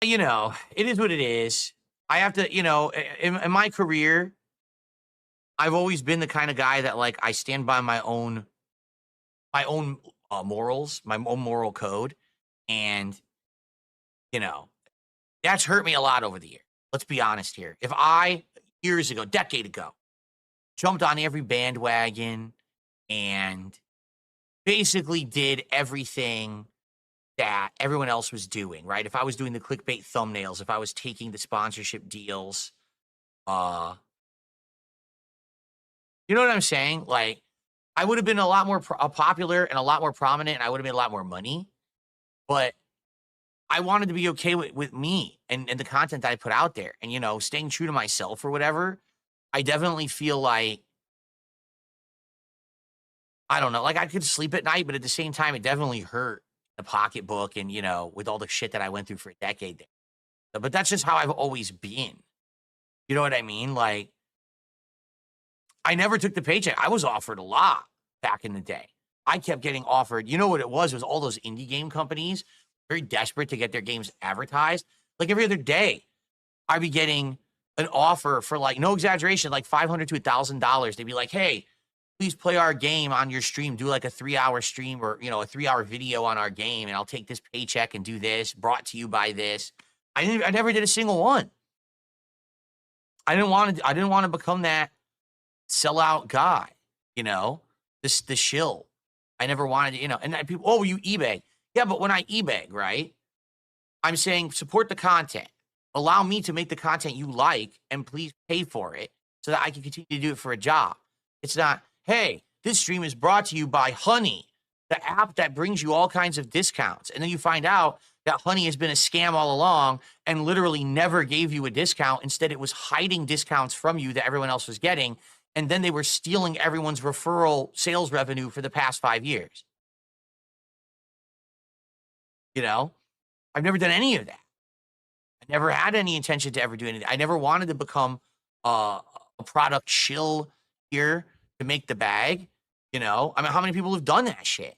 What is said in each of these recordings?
You know, it is what it is. I have to, in my career, I've always been the kind of guy that like I stand by my own morals, my own moral code, and you know that's hurt me a lot over the years. Let's be honest here. If I years ago, decade ago, jumped on every bandwagon and basically did everything that everyone else was doing, right? If I was doing the clickbait thumbnails, if I was taking the sponsorship deals, uh, you know what I'm saying? Like, I would have been a lot more popular and a lot more prominent, and I would have made a lot more money. But I wanted to be okay with me and the content that I put out there, and staying true to myself or whatever. I definitely feel like I don't know, like I could sleep at night, but at the same time, it definitely hurt the pocketbook, and with all the shit that I went through for a decade there. But that's just how I've always been. You know what I mean? Like, I never took the paycheck. I was offered a lot back in the day. I kept getting offered. You know what it was? It was all those indie game companies very desperate to get their games advertised. Like every other day, I'd be getting an offer for like, no exaggeration, like $500 to $1,000. They'd be like, hey, please play our game on your stream. Do like a 3-hour stream or, a 3-hour video on our game. And I'll take this paycheck and do this, brought to you by this. I never did a single one. I didn't want to become that sellout guy, the shill. I never wanted to, and people, oh, you eBay. Yeah, but when I eBeg, right, I'm saying support the content. Allow me to make the content you like, and please pay for it so that I can continue to do it for a job. It's not, hey, this stream is brought to you by Honey, the app that brings you all kinds of discounts. And then you find out that Honey has been a scam all along and literally never gave you a discount. Instead, it was hiding discounts from you that everyone else was getting. And then they were stealing everyone's referral sales revenue for the past 5 years. I've never done any of that. I never had any intention to ever do anything. I never wanted to become a product shill here to make the bag. I mean, how many people have done that shit?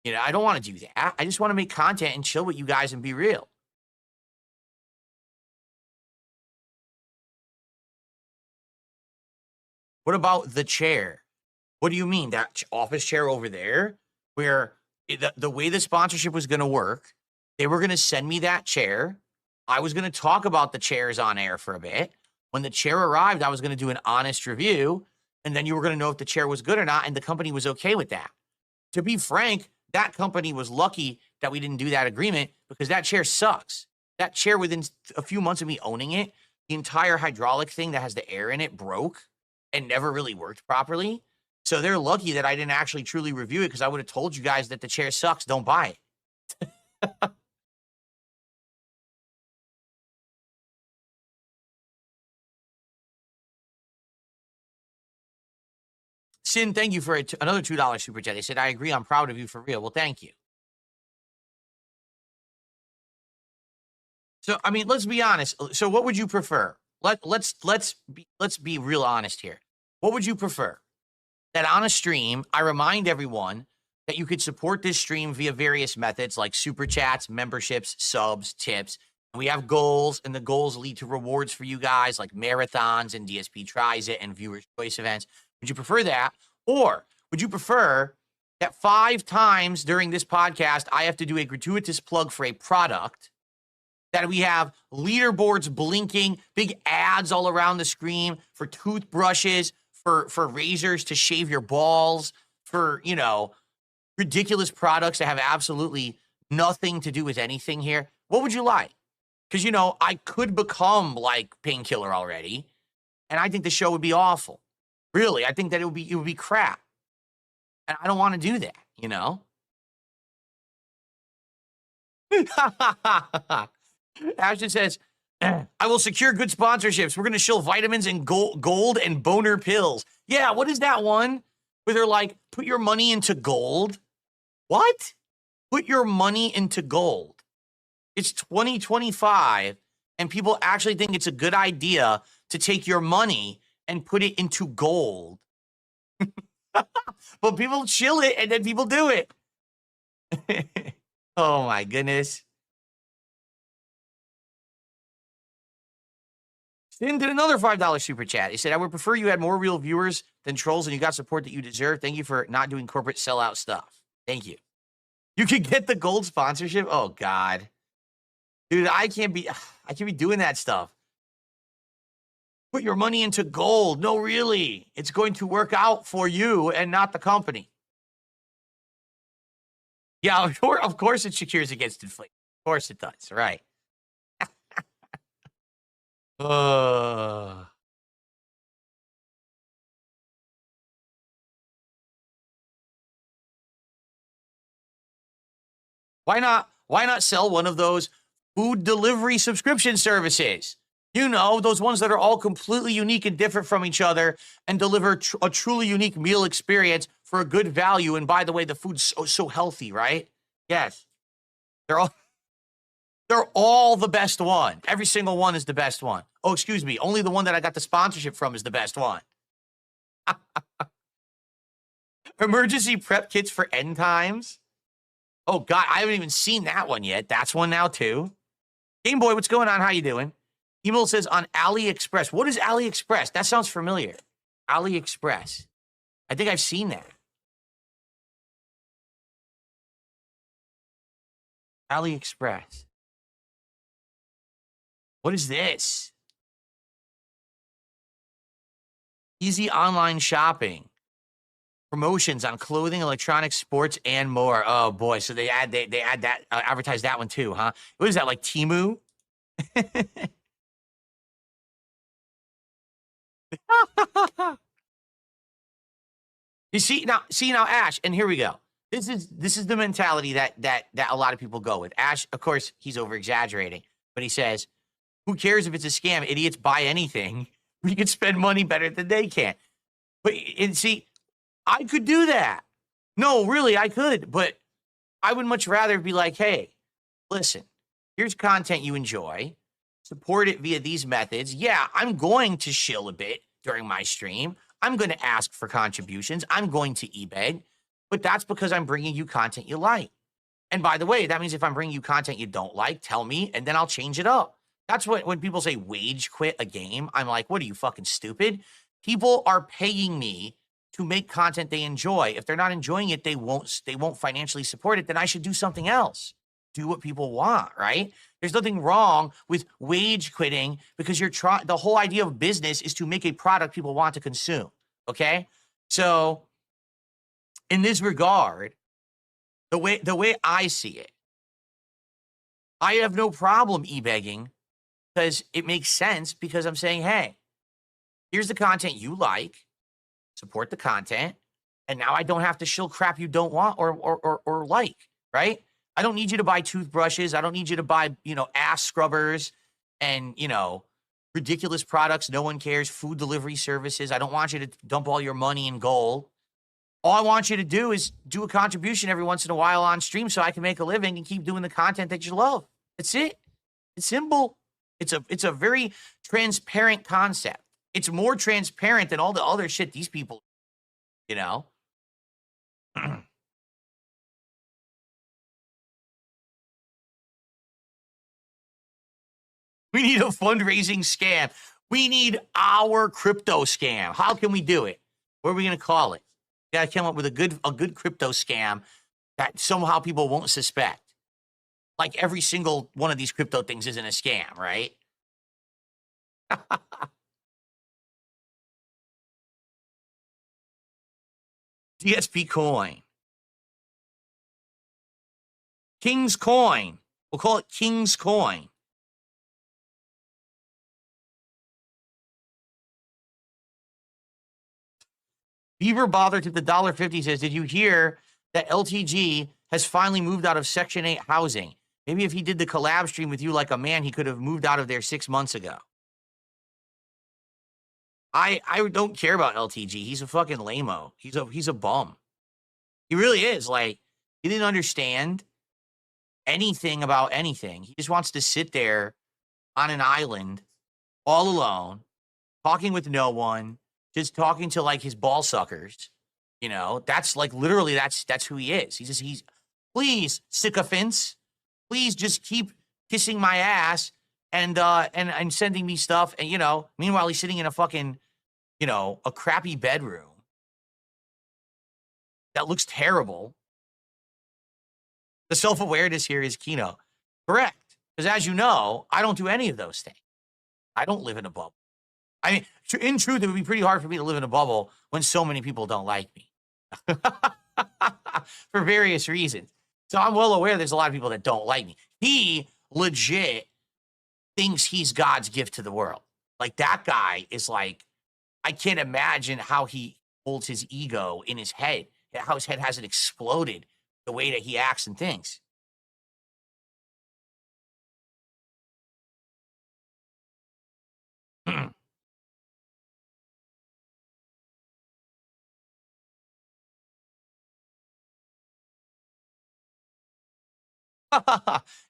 I don't want to do that. I just want to make content and chill with you guys and be real. What about the chair? What do you mean? That office chair over there where the way the sponsorship was going to work, they were going to send me that chair. I was going to talk about the chairs on air for a bit. When the chair arrived, I was going to do an honest review, and then you were going to know if the chair was good or not, and the company was okay with that. To be frank, that company was lucky that we didn't do that agreement because that chair sucks. That chair, within a few months of me owning it, the entire hydraulic thing that has the air in it broke and never really worked properly. So they're lucky that I didn't actually truly review it because I would have told you guys that the chair sucks. Don't buy it. Sin, thank you for another $2 super chat. They said, I agree. I'm proud of you for real. Well, thank you. So, I mean, let's be honest. So what would you prefer? Let's be real honest here. What would you prefer? That on a stream, I remind everyone that you could support this stream via various methods like super chats, memberships, subs, tips. And we have goals, and the goals lead to rewards for you guys like marathons and DSP tries it and viewers choice events. Would you prefer that? Or would you prefer that 5 times during this podcast, I have to do a gratuitous plug for a product, that we have leaderboards blinking, big ads all around the screen for toothbrushes, for razors to shave your balls, for, ridiculous products that have absolutely nothing to do with anything here? What would you like? Because, I could become like Painkiller already, and I think the show would be awful. Really, I think that it would be crap. And I don't want to do that, Ashton says, I will secure good sponsorships. We're going to shill vitamins and gold and boner pills. Yeah, what is that one where they're like, put your money into gold? What? Put your money into gold. It's 2025, and people actually think it's a good idea to take your money and put it into gold. But people chill it, and then people do it. Oh, my goodness. Finn did another $5 super chat. He said, I would prefer you had more real viewers than trolls and you got support that you deserve. Thank you for not doing corporate sellout stuff. Thank you. You can get the gold sponsorship? Oh, God. Dude, I can't be doing that stuff. Put your money into gold. No, really. It's going to work out for you and not the company. Yeah, of course it secures against inflation. Of course it does, right? Why not sell one of those food delivery subscription services? You know, those ones that are all completely unique and different from each other and deliver a truly unique meal experience for a good value. And by the way, the food's so healthy, right? Yes. They're all the best one. Every single one is the best one. Oh, excuse me. Only the one that I got the sponsorship from is the best one. Emergency prep kits for end times. Oh, God, I haven't even seen that one yet. That's one now, too. Game Boy, what's going on? How you doing? Email says on AliExpress. What is AliExpress? That sounds familiar. AliExpress. I think I've seen that. AliExpress. What is this? Easy online shopping. Promotions on clothing, electronics, sports, and more. Oh, boy. So they add that, advertise that one, too, huh? What is that, like Temu? You see now, Ash, and here we go. This is the mentality that a lot of people go with. Ash, of course, he's over exaggerating, but he says, "Who cares if it's a scam? Idiots buy anything. We can spend money better than they can." But and see, I could do that. No, really, I could, but I would much rather be like, "Hey, listen, here's content you enjoy. Support it via these methods. Yeah, I'm going to shill a bit during my stream. I'm going to ask for contributions. I'm going to ebeg, but that's because I'm bringing you content you like. And by the way, that means if I'm bringing you content you don't like, tell me, and then I'll change it up. That's what when people say wage quit a game, I'm like, what are you, fucking stupid? People are paying me to make content they enjoy. If they're not enjoying it, they won't financially support it. Then I should do something else. Do what people want, right? There's nothing wrong with wage quitting because the whole idea of business is to make a product people want to consume, okay? So in this regard, the way I see it, I have no problem ebegging because it makes sense because I'm saying, hey, here's the content you like, support the content, and now I don't have to shill crap you don't want or like, right? I don't need you to buy toothbrushes. I don't need you to buy, ass scrubbers and, ridiculous products. No one cares. Food delivery services. I don't want you to dump all your money in gold. All I want you to do is do a contribution every once in a while on stream so I can make a living and keep doing the content that you love. That's it. It's simple. It's a very transparent concept. It's more transparent than all the other shit these people, We need a fundraising scam. We need our crypto scam. How can we do it? What are we going to call it? We got to come up with a good crypto scam that somehow people won't suspect. Like every single one of these crypto things isn't a scam, right? DSP coin. King's coin. We'll call it King's coin. Beaver bothered to the $1.50 says, did you hear that LTG has finally moved out of Section 8 housing? Maybe if he did the collab stream with you like a man, he could have moved out of there 6 months ago. I don't care about LTG. He's a fucking lame-o. He's a bum. He really is. Like, he didn't understand anything about anything. He just wants to sit there on an island all alone, talking with no one, just talking to like his ball suckers, that's like literally that's who he is. He's please sycophants, please just keep kissing my ass and sending me stuff. And, you know, meanwhile, he's sitting in a fucking, you know, a crappy bedroom that looks terrible. The self-awareness here is Kino. Correct. Because as you know, I don't do any of those things. I don't live in a bubble. I mean, in truth, it would be pretty hard for me to live in a bubble when so many people don't like me. For various reasons. So I'm well aware there's a lot of people that don't like me. He legit thinks he's God's gift to the world. Like, that guy is like, I can't imagine how he holds his ego in his head, how his head hasn't exploded the way that he acts and thinks.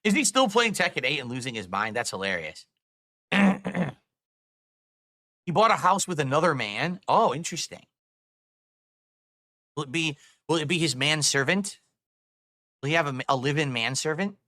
Is he still playing Tekken 8 and losing his mind? That's hilarious. He bought a house with another man. Oh, interesting. Will it be his manservant? Will he have a live-in manservant?